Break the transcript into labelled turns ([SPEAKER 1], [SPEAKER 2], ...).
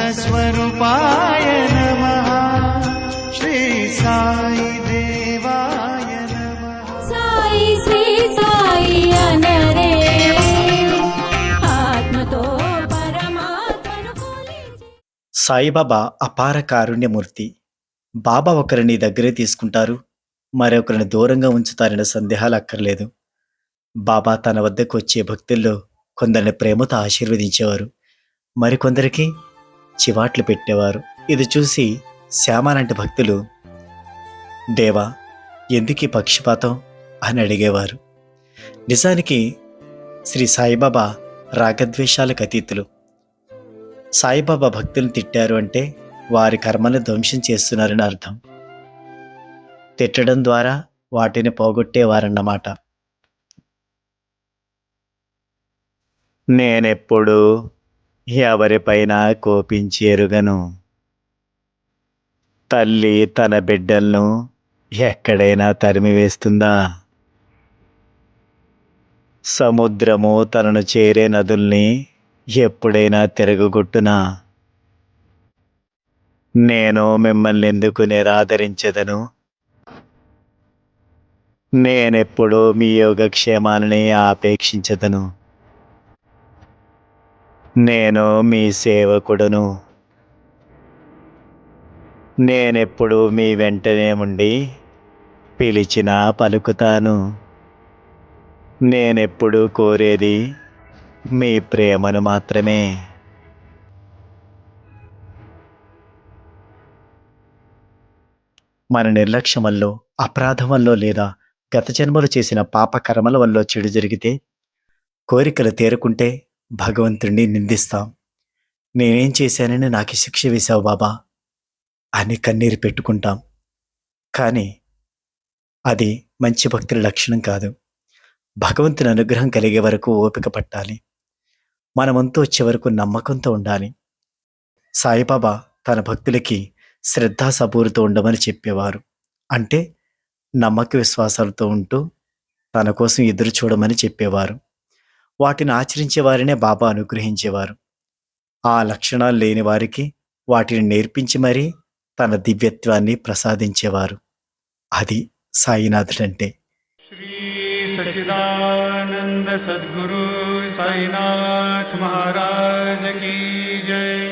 [SPEAKER 1] स्वरूपाय नमः श्री साई देवाय नमः।
[SPEAKER 2] साई श्री साई अनरे आत्मतो परमात्मनु कोलिचे।
[SPEAKER 3] సాయిబాబా అపార కారుణ్యమూర్తి. బాబా ఒకరిని దగ్గరే తీసుకుంటారు, మరొకరిని దూరంగా ఉంచుతారనే సందేహాలు అక్కర్లేదు. బాబా తన వద్దకు వచ్చే భక్తుల్లో కొందరిని ప్రేమతో ఆశీర్వదించేవారు, మరికొందరికి చివాట్లు పెట్టేవారు. ఇది చూసి శ్యామ లాంటి భక్తులు, దేవా ఎందుకీ పక్షపాతం అని అడిగేవారు. నిజానికి శ్రీ సాయిబాబా రాగద్వేషాలకు అతీతులు. సాయిబాబా భక్తులను తిట్టారు అంటే వారి కర్మను ధ్వంసం చేస్తున్నారని అర్థం. తిట్టడం ద్వారా వాటిని పోగొట్టేవారన్నమాట. నేనెప్పుడు ఎవరిపైన కోపించి ఎరుగను. తల్లి తన బిడ్డలను ఎక్కడైనా తరిమివేస్తుందా? సముద్రము తనను చేరే నదుల్ని ఎప్పుడైనా తిరగగొట్టునా? నేను మిమ్మల్ని ఎందుకు నిరాదరించదను? నేనెప్పుడూ మీ యోగక్షేమాలని ఆపేక్షించదను. నేను మీ సేవకుడును. నేనెప్పుడు మీ వెంటనే ఉండి పిలిచినా పలుకుతాను. నేనెప్పుడు కోరేది మీ ప్రేమను మాత్రమే. మన నిర్లక్ష్యం వల్లో, అపరాధం వల్లో లేదా గత జన్మలు చేసిన పాప కర్మల వల్ల చెడు జరిగితే, కోరికలు తీరకుంటే భగవంతుణ్ణి నిందిస్తాం. నేనేం చేశానని నాకు శిక్ష వేశావు బాబా అని కన్నీరు పెట్టుకుంటాం. కానీ అది మంచి భక్తుల లక్షణం కాదు. భగవంతుని అనుగ్రహం కలిగే వరకు ఓపిక పట్టాలి. మనమంతా వచ్చే వరకు నమ్మకంతో ఉండాలి. సాయిబాబా తన భక్తులకి శ్రద్ధాసబూరుతో ఉండమని చెప్పేవారు. అంటే నమ్మక విశ్వాసాలతో ఉంటూ తన కోసం ఎదురు చూడమని చెప్పేవారు. వాటిని ఆచరించే వారినే బాబా అనుగ్రహించేవారు. ఆ లక్షణాలు లేని వారికి వాటిని నేర్పించి మరీ తన దివ్యత్వాన్ని ప్రసాదించేవారు. అది సాయినాథుడంటే.
[SPEAKER 1] श्री सच्चिदानंद सद्गुरु साईनाथ महाराज की जय।